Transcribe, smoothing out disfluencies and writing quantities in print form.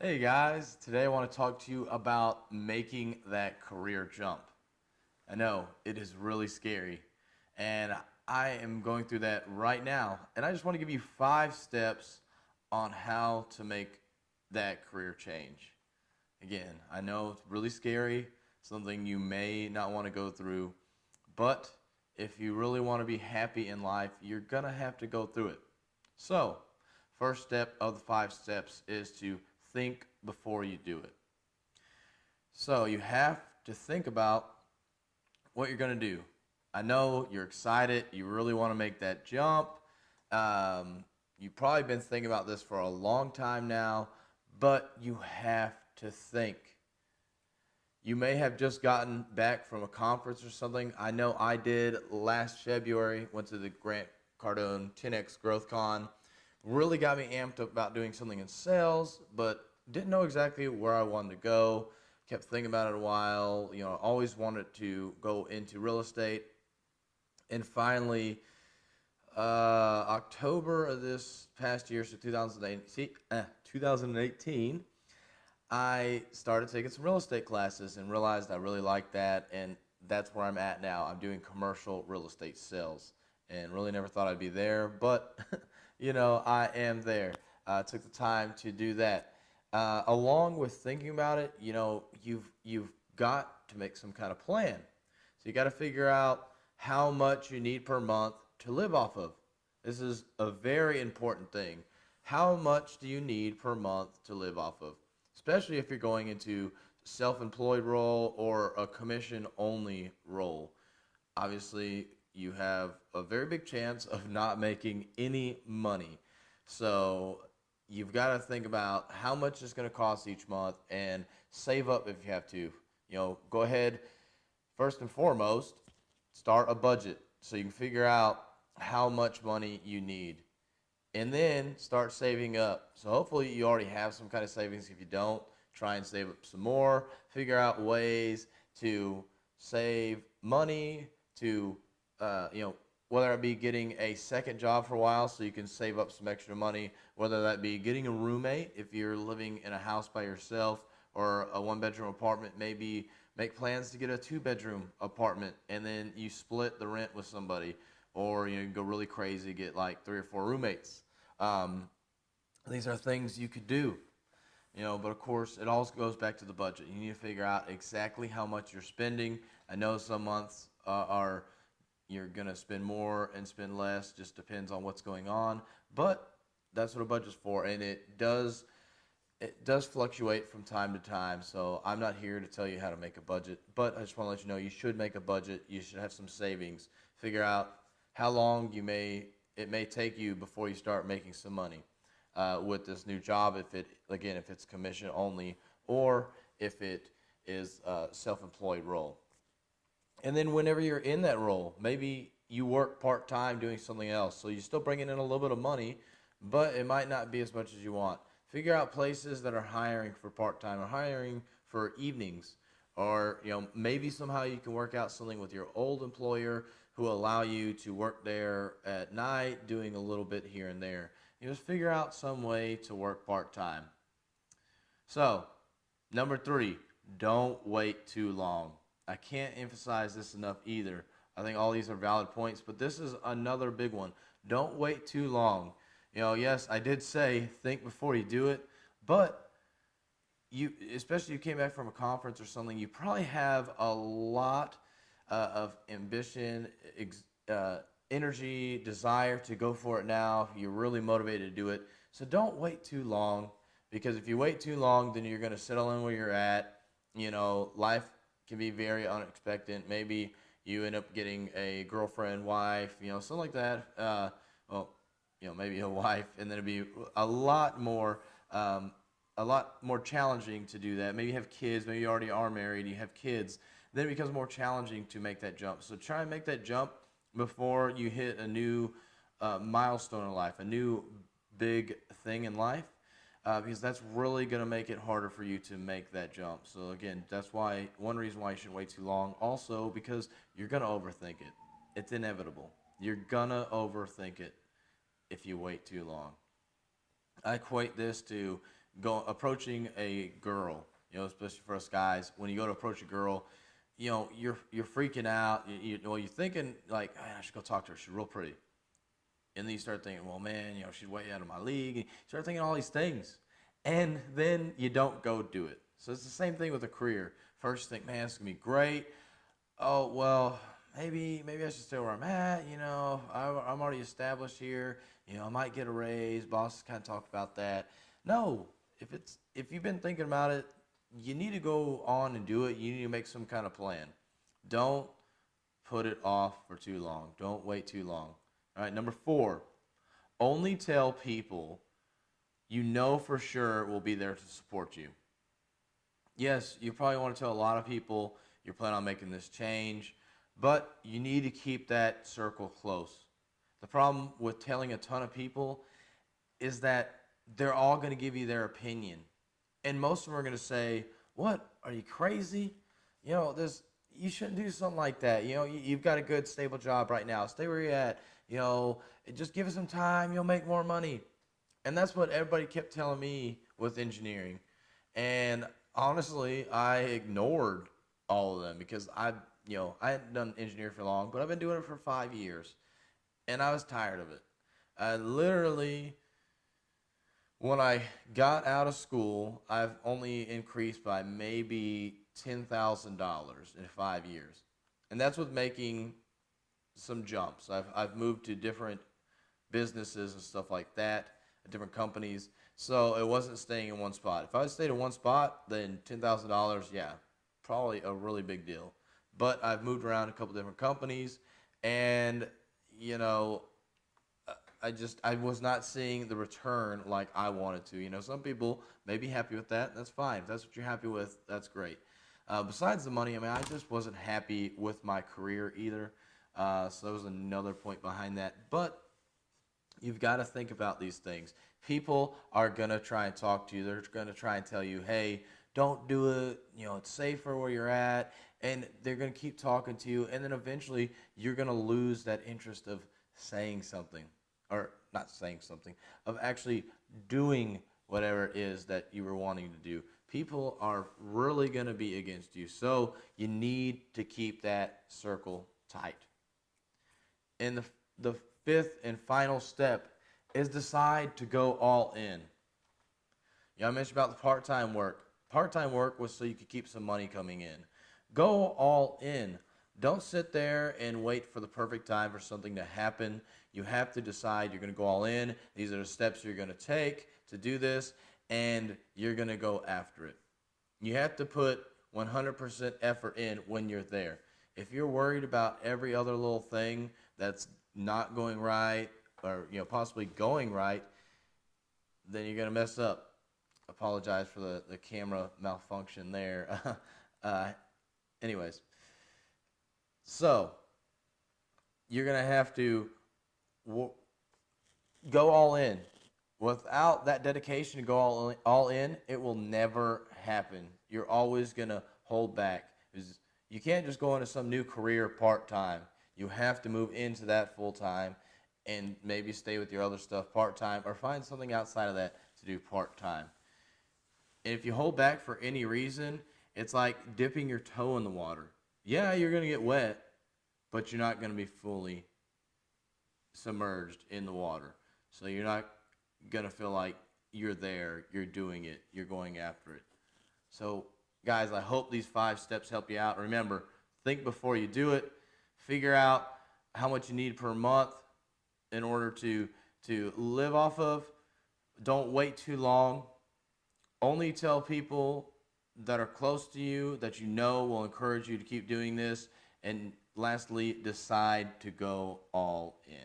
Hey guys, today I want to talk to you about making that career jump. I know it is really scary, and I am going through that right now. And I just want to give you 5 steps on how to make that career change. Again, I know it's really scary, something you may not want to go through, but if you really want to be happy in life, you're going to have to go through it. So, first step of the 5 steps is to think before you do it. So, you have to think about what you're going to do. I know you're excited, you really want to make that jump. You've probably been thinking about this for a long time now, but you have to think. You may have just gotten back from a conference or something. I know I did last February, went to the Grant Cardone 10X Growth Con. Really got me amped up about doing something in sales, but didn't know exactly where I wanted to go. Kept thinking about it a while. Always wanted to go into real estate. And finally, October of this past year, so 2018, I started taking some real estate classes and realized I really liked that, and that's where I'm at now. I'm doing commercial real estate sales, and really never thought I'd be there, but I am there. Took the time to do that. Along with thinking about it, you've got to make some kind of plan. So you got to figure out how much you need per month to live off of. This is a very important thing. How much do you need per month to live off of? Especially if you're going into self-employed role or a commission-only role. Obviously, you have a very big chance of not making any money. So you've got to think about how much it's going to cost each month and save up if you have to. Go ahead, first and foremost, start a budget so you can figure out how much money you need. And then start saving up. So hopefully you already have some kind of savings. If you don't, try and save up some more. Figure out ways to save money, to whether it be getting a second job for a while so you can save up some extra money, whether that be getting a roommate if you're living in a house by yourself or a one-bedroom apartment. Maybe make plans to get a two-bedroom apartment and then you split the rent with somebody, or you can go really crazy, get like 3 or 4 roommates. These are things you could do, but of course it all goes back to the budget. You need to figure out exactly how much you're spending. I know some months are you're going to spend more and spend less, just depends on what's going on, but that's what a budget's for, and it does fluctuate from time to time. So I'm not here to tell you how to make a budget, but I just want to let you know you should make a budget. You should have some savings. Figure out how long it may take you before you start making some money with this new job. If it's commission only, or if it is a self-employed role. And then whenever you're in that role, maybe you work part-time doing something else. So you're still bringing in a little bit of money, but it might not be as much as you want. Figure out places that are hiring for part-time or hiring for evenings. Or maybe somehow you can work out something with your old employer who will allow you to work there at night, doing a little bit here and there. Just figure out some way to work part-time. So, number 3, don't wait too long. I can't emphasize this enough either. I think all these are valid points, but this is another big one. Don't wait too long. Yes, I did say think before you do it, but especially if you came back from a conference or something, you probably have a lot of ambition, energy, desire to go for it now. You're really motivated to do it. So don't wait too long, because if you wait too long, then you're going to settle in where you're at. Life can be very unexpected. Maybe you end up getting a girlfriend, wife, something like that. Maybe a wife, and then it'd be a lot more challenging to do that. Maybe you have kids. Maybe you already are married. You have kids. Then it becomes more challenging to make that jump. So try and make that jump before you hit a new milestone in life, a new big thing in life, because that's really going to make it harder for you to make that jump. So again, that's one reason why you shouldn't wait too long. Also, because you're going to overthink it. It's inevitable. You're going to overthink it if you wait too long. I equate this to approaching a girl, especially for us guys, when you go to approach a girl, you're freaking out. Well, you're thinking like, "Man, I should go talk to her. She's real pretty." And then you start thinking, well, man, she's way out of my league. And you start thinking all these things. And then you don't go do it. So it's the same thing with a career. First you think, man, it's going to be great. Oh, well, maybe I should stay where I'm at. I'm already established here. I might get a raise. Bosses kind of talk about that. No, if you've been thinking about it, you need to go on and do it. You need to make some kind of plan. Don't put it off for too long. Don't wait too long. All right, number 4, only tell people you know for sure will be there to support you. Yes, you probably want to tell a lot of people you're planning on making this change, but you need to keep that circle close. The problem with telling a ton of people is that they're all going to give you their opinion. And most of them are going to say, "What? Are you crazy? You shouldn't do something like that. You've got a good, stable job right now. Stay where you're at. Just give it some time. You'll make more money." And that's what everybody kept telling me with engineering. And honestly, I ignored all of them because I hadn't done engineering for long, but I've been doing it for 5 years. And I was tired of it. I literally, when I got out of school, I've only increased by maybe $10,000 in 5 years. And that's with making some jumps. I've moved to different businesses and stuff like that, different companies. So it wasn't staying in one spot. If I had stayed in one spot, then $10,000, yeah, probably a really big deal. But I've moved around a couple different companies, and I was not seeing the return like I wanted to. Some people may be happy with that. That's fine. If that's what you're happy with, that's great. Besides the money, I just wasn't happy with my career either. So that was another point behind that. But you've got to think about these things. People are going to try and talk to you. They're going to try and tell you, "Hey, don't do it. It's safer where you're at." And they're going to keep talking to you. And then eventually you're going to lose that interest of saying something, or not saying something, of actually doing whatever it is that you were wanting to do. People are really going to be against you. So you need to keep that circle tight. And the 5th and final step is decide to go all in. I mentioned about the part-time work. Part-time work was so you could keep some money coming in. Go all in. Don't sit there and wait for the perfect time for something to happen. You have to decide you're going to go all in. These are the steps you're going to take to do this, and you're going to go after it. You have to put 100% effort in when you're there. If you're worried about every other little thing that's not going right, or possibly going right, then you're going to mess up. Apologize for the camera malfunction there. Anyways, so you're going to have to go all in. Without that dedication to go all in, it will never happen. You're always going to hold back. You can't just go into some new career part-time. You have to move into that full-time and maybe stay with your other stuff part-time, or find something outside of that to do part-time. And if you hold back for any reason, it's like dipping your toe in the water. Yeah, you're going to get wet, but you're not going to be fully submerged in the water. So you're not going to feel like you're there, you're doing it, you're going after it. So, guys, I hope these 5 steps help you out. Remember, think before you do it. Figure out how much you need per month in order to live off of. Don't wait too long. Only tell people that are close to you, that you know will encourage you to keep doing this. And lastly, decide to go all in.